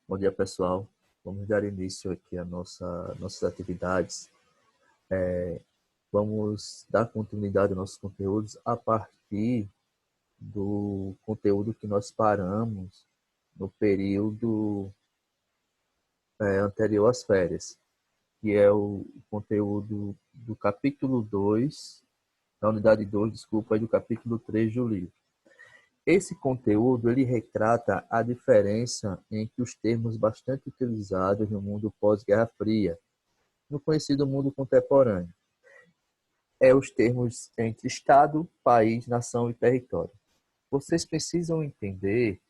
Bom dia, pessoal. Vamos dar início aqui a nossas atividades. Vamos dar continuidade aos nossos conteúdos a partir do conteúdo que nós paramos no período anterior às férias, que é o conteúdo do capítulo 2, da unidade 2, desculpa, e do capítulo 3 do livro. Esse conteúdo ele retrata a diferença entre os termos bastante utilizados no mundo pós-Guerra Fria, no conhecido mundo contemporâneo. Os termos entre Estado, país, nação e território. Vocês precisam entender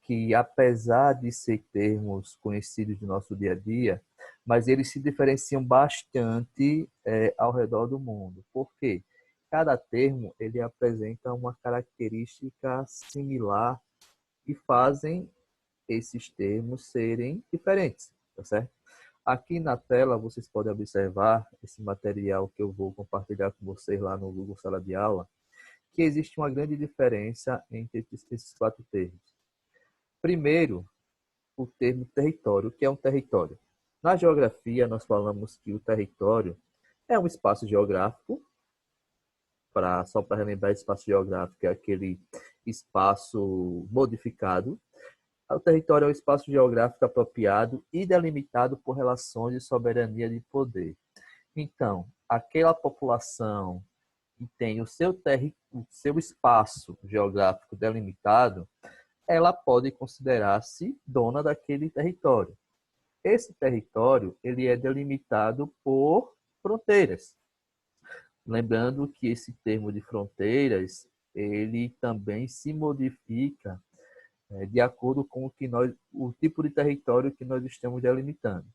que, apesar de ser termos conhecidos do nosso dia a dia, mas eles se diferenciam bastante ao redor do mundo. Por quê? Cada termo ele apresenta uma característica similar e fazem esses termos serem diferentes, tá certo? Aqui na tela vocês podem observar esse material que eu vou compartilhar com vocês lá no Google Sala de Aula, que existe uma grande diferença entre esses quatro termos. Primeiro, o termo território. O que é um território? Na geografia, nós falamos que o território é um espaço geográfico, só para relembrar, espaço geográfico é aquele espaço modificado. O território é um espaço geográfico apropriado e delimitado por relações de soberania de poder. Então, aquela população que tem o seu espaço geográfico delimitado, ela pode considerar-se dona daquele território. Esse território ele é delimitado por fronteiras. Lembrando que esse termo de fronteiras ele também se modifica de acordo com o tipo de território que nós estamos delimitando.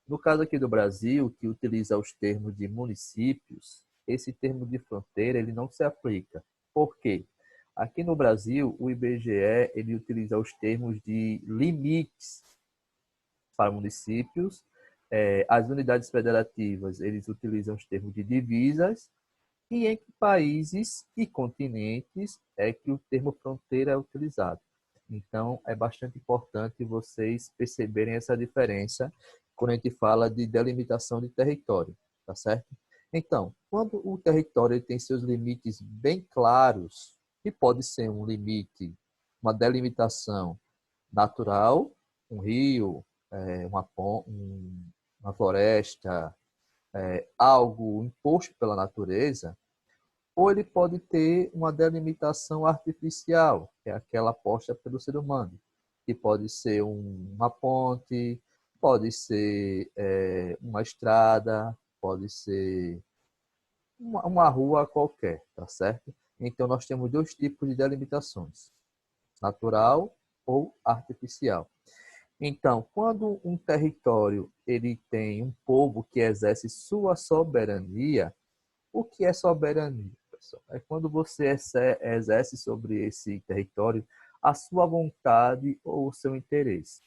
No caso aqui do Brasil, que utiliza os termos de municípios, esse termo de fronteira ele não se aplica. Por quê? Aqui no Brasil, o IBGE ele utiliza os termos de limites para municípios. As unidades federativas eles utilizam os termos de divisas. E em que países e continentes é que o termo fronteira é utilizado. Então, é bastante importante vocês perceberem essa diferença quando a gente fala de delimitação de território, tá certo? Então, quando o território tem seus limites bem claros, que pode ser um limite, uma delimitação natural, um rio, uma floresta, algo imposto pela natureza, ou ele pode ter uma delimitação artificial, que é aquela posta pelo ser humano, que pode ser uma ponte, pode ser uma estrada, pode ser uma rua qualquer, tá certo? Então, nós temos dois tipos de delimitações, natural ou artificial. Então, quando um território ele tem um povo que exerce sua soberania, o que é soberania, pessoal? É quando você exerce sobre esse território a sua vontade ou o seu interesse.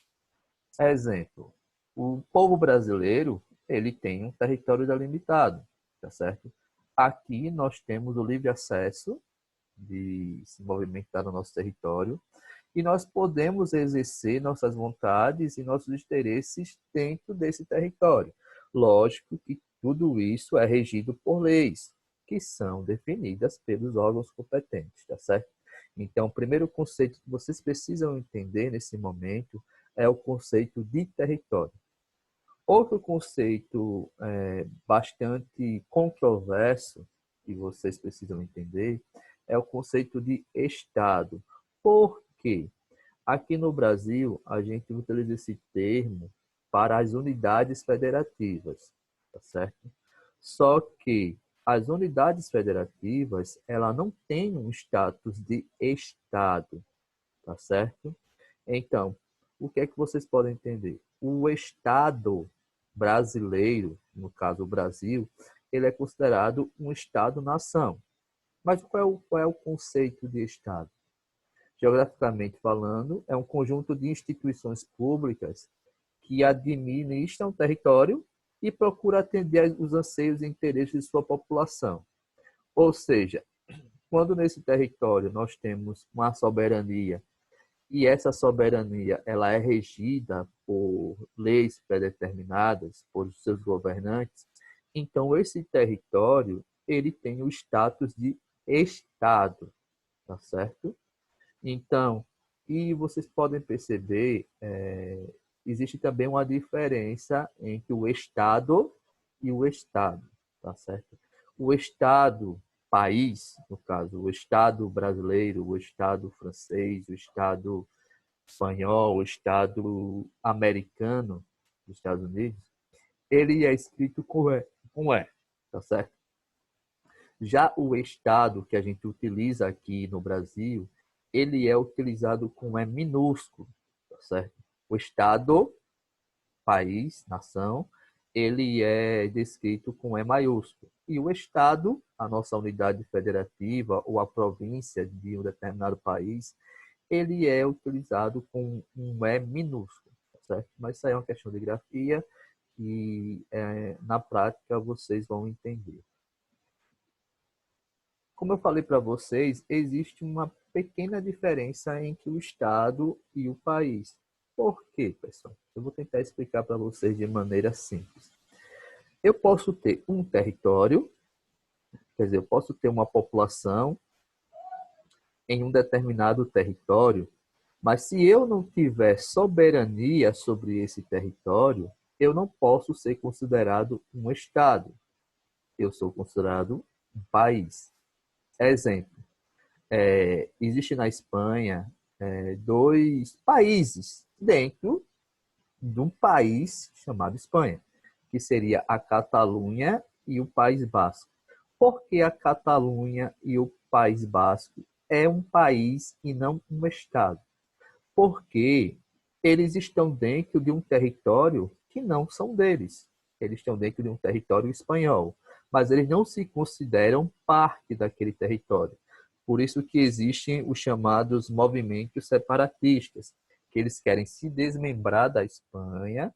Exemplo, o povo brasileiro, ele tem um território delimitado, tá certo? Aqui nós temos o livre acesso de se movimentar no nosso território e nós podemos exercer nossas vontades e nossos interesses dentro desse território. Lógico que tudo isso é regido por leis, que são definidas pelos órgãos competentes, tá certo? Então, o primeiro conceito que vocês precisam entender nesse momento é o conceito de território. Outro conceito bastante controverso que vocês precisam entender é o conceito de Estado. Por quê? Aqui no Brasil, a gente utiliza esse termo para as unidades federativas, tá certo? Só que as unidades federativas, ela não têm um status de Estado, tá certo? Então, o que é que vocês podem entender? O Estado brasileiro, no caso o Brasil, ele é considerado um Estado-nação. Mas qual é o conceito de Estado? Geograficamente falando, é um conjunto de instituições públicas que administram o território e procura atender os anseios e interesses de sua população. Ou seja, quando nesse território nós temos uma soberania e essa soberania ela é regida por leis predeterminadas por seus governantes, então esse território ele tem o status de Estado, tá certo? Então, e vocês podem perceber, existe também uma diferença entre o Estado e o Estado, tá certo? O Estado, país, no caso, o Estado brasileiro, o Estado francês, o Estado espanhol, o Estado americano dos Estados Unidos, ele é escrito com E, tá certo? Já o Estado que a gente utiliza aqui no Brasil, ele é utilizado com E minúsculo, tá certo? O Estado, país, nação, ele é descrito com E maiúsculo. E o Estado, a nossa unidade federativa ou a província de um determinado país, ele é utilizado com um E minúsculo, tá certo? Mas isso aí é uma questão de grafia e na prática vocês vão entender. Como eu falei para vocês, existe uma pequena diferença entre o Estado e o país. Por quê, pessoal? Eu vou tentar explicar para vocês de maneira simples. Eu posso ter um território, quer dizer, eu posso ter uma população em um determinado território, mas se eu não tiver soberania sobre esse território, eu não posso ser considerado um Estado. Eu sou considerado um país. Exemplo. Existe na Espanha dois países dentro de um país chamado Espanha, que seria a Catalunha e o País Basco. Por que a Catalunha e o País Basco é um país e não um estado? Porque eles estão dentro de um território que não são deles. Eles estão dentro de um território espanhol, mas eles não se consideram parte daquele território. Por isso que existem os chamados movimentos separatistas, que eles querem se desmembrar da Espanha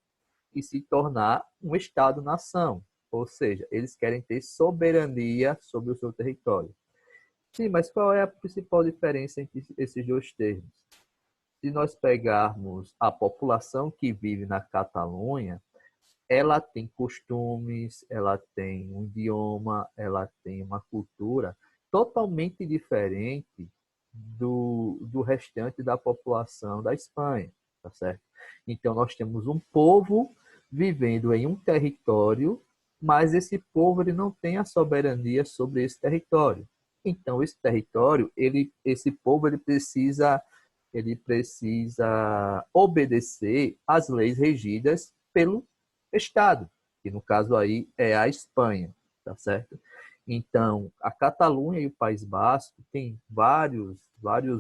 e se tornar um Estado-nação. Ou seja, eles querem ter soberania sobre o seu território. Sim, mas qual é a principal diferença entre esses dois termos? Se nós pegarmos a população que vive na Catalunha, ela tem costumes, ela tem um idioma, ela tem uma cultura totalmente diferente do restante da população da Espanha, tá certo? Então, nós temos um povo vivendo em um território, mas esse povo ele não tem a soberania sobre esse território. Então, esse território, esse povo, ele precisa obedecer às leis regidas pelo Estado, que no caso aí é a Espanha, tá certo? Então, a Catalunha e o País Basco têm vários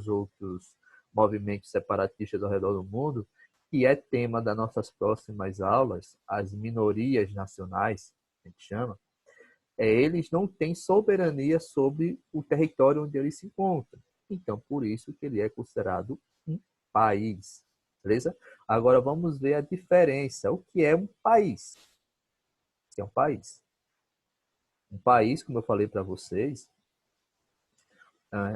outros movimentos separatistas ao redor do mundo, que é tema das nossas próximas aulas, as minorias nacionais, a gente chama, eles não têm soberania sobre o território onde eles se encontram. Então, por isso que ele é considerado um país. Beleza? Agora vamos ver a diferença. O que é um país? O que é um país? Um país, como eu falei para vocês,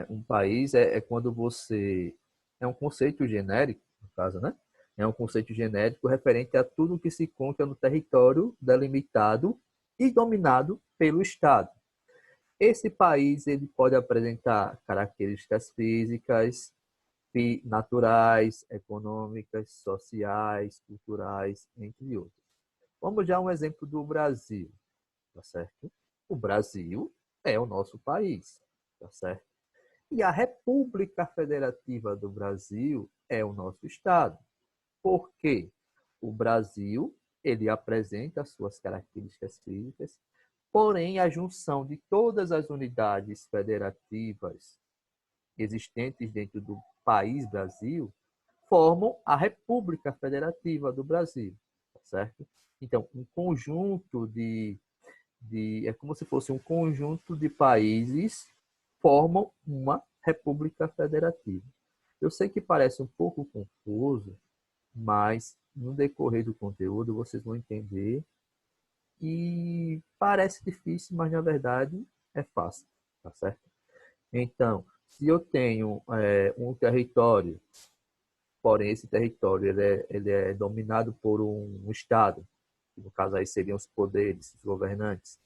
um país é quando você... É um conceito genérico, no caso, né? É um conceito genérico referente a tudo que se encontra no território delimitado e dominado pelo Estado. Esse país ele pode apresentar características físicas, naturais, econômicas, sociais, culturais, entre outros. Vamos já um exemplo do Brasil, tá certo? O Brasil é o nosso país, tá certo? E a República Federativa do Brasil é o nosso estado. Por quê? O Brasil, ele apresenta as suas características físicas, porém a junção de todas as unidades federativas existentes dentro do país Brasil formam a República Federativa do Brasil, tá certo? Então, um conjunto é como se fosse um conjunto de países formam uma República Federativa. Eu sei que parece um pouco confuso, mas no decorrer do conteúdo vocês vão entender e parece difícil, mas na verdade é fácil, tá certo? Então, se eu tenho um território porém esse território ele é dominado por um Estado, que no caso aí seriam os poderes, os governantes.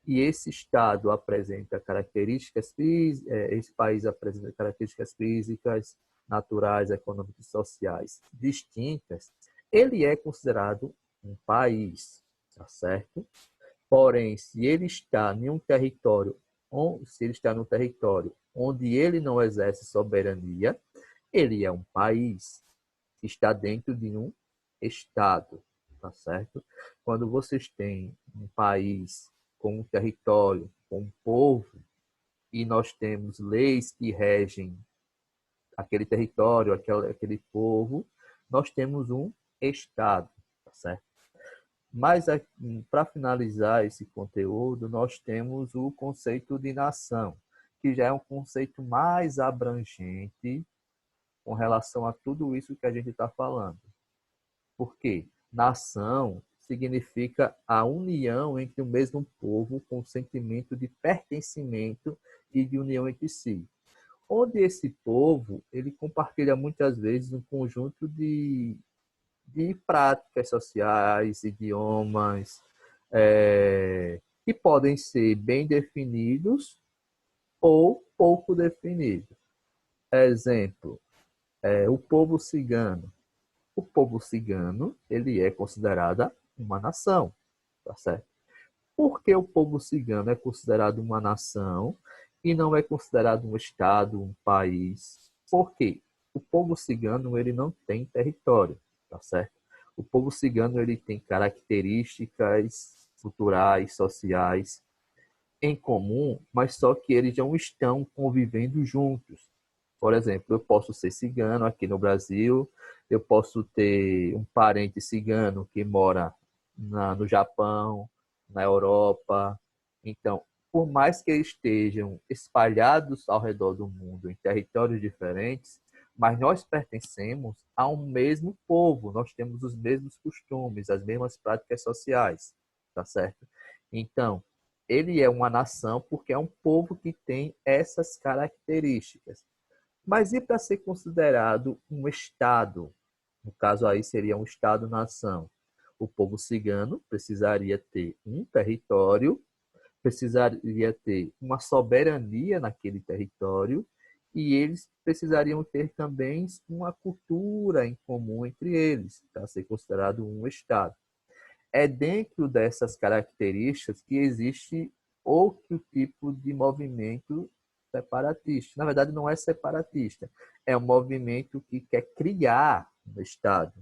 E esse Estado apresenta características esse país apresenta características físicas, naturais, econômicas e sociais distintas, ele é considerado um país, tá certo? Porém, se ele está em um território, se ele está no território onde ele não exerce soberania, ele é um país, está dentro de um estado, tá certo? Quando vocês têm um país com um território, com um povo, e nós temos leis que regem aquele território, aquele povo, nós temos um estado, tá certo? Mas, para finalizar esse conteúdo, nós temos o conceito de nação, que já é um conceito mais abrangente com relação a tudo isso que a gente está falando. Por quê? Nação significa a união entre o mesmo povo com o sentimento de pertencimento e de união entre si. Onde esse povo ele compartilha muitas vezes um conjunto de práticas sociais, idiomas, que podem ser bem definidos ou pouco definidos. Exemplo, o povo cigano. O povo cigano ele é considerado uma nação, tá certo? Por que o povo cigano é considerado uma nação e não é considerado um estado, um país? Por quê? O povo cigano ele não tem território, tá certo? O povo cigano ele tem características culturais, sociais em comum, mas só que eles não estão convivendo juntos. Por exemplo, eu posso ser cigano aqui no Brasil, eu posso ter um parente cigano que mora no Japão, na Europa. Então, por mais que eles estejam espalhados ao redor do mundo em territórios diferentes, mas nós pertencemos a um mesmo povo, nós temos os mesmos costumes, as mesmas práticas sociais, tá certo? Então, ele é uma nação porque é um povo que tem essas características. Mas e para ser considerado um Estado? No caso aí seria um Estado-nação. O povo cigano precisaria ter um território, precisaria ter uma soberania naquele território e eles precisariam ter também uma cultura em comum entre eles, para ser considerado um Estado. É dentro dessas características que existe outro tipo de movimento separatista. Na verdade, não é separatista, é um movimento que quer criar um Estado,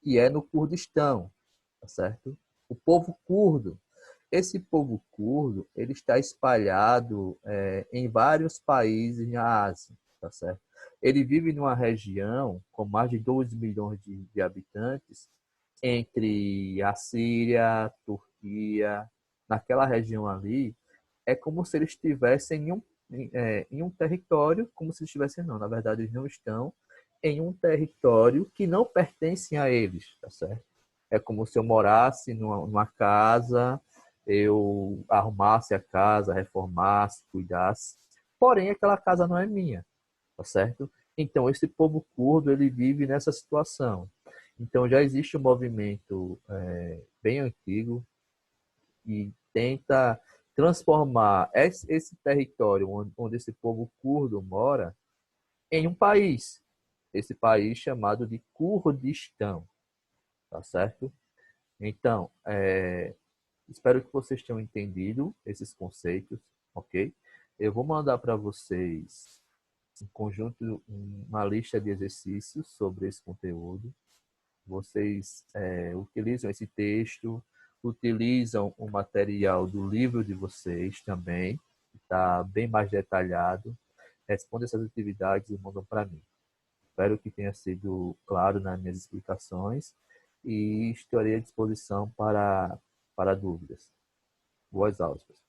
que é no Kurdistão, tá certo? O povo curdo. Esse povo curdo, ele está espalhado em vários países na Ásia, tá certo? Ele vive numa região com mais de 2 milhões de habitantes, entre a Síria, a Turquia, naquela região ali, é como se eles estivessem em um território, como se estivessem, não, na verdade eles não estão, em um território que não pertence a eles, tá certo? É como se eu morasse numa casa, eu arrumasse a casa, reformasse, cuidasse, porém aquela casa não é minha, tá certo? Então esse povo curdo, ele vive nessa situação. Então já existe um movimento bem antigo e tenta transformar esse território onde esse povo curdo mora em um país. Esse país chamado de Kurdistão, tá certo? Então, espero que vocês tenham entendido esses conceitos, ok? Eu vou mandar para vocês um conjunto, uma lista de exercícios sobre esse conteúdo. Vocês utilizam esse texto, utilizam o material do livro de vocês também, que está bem mais detalhado. Respondem essas atividades e mandam para mim. Espero que tenha sido claro nas minhas explicações e estarei à disposição para dúvidas. Boas aulas, pessoal.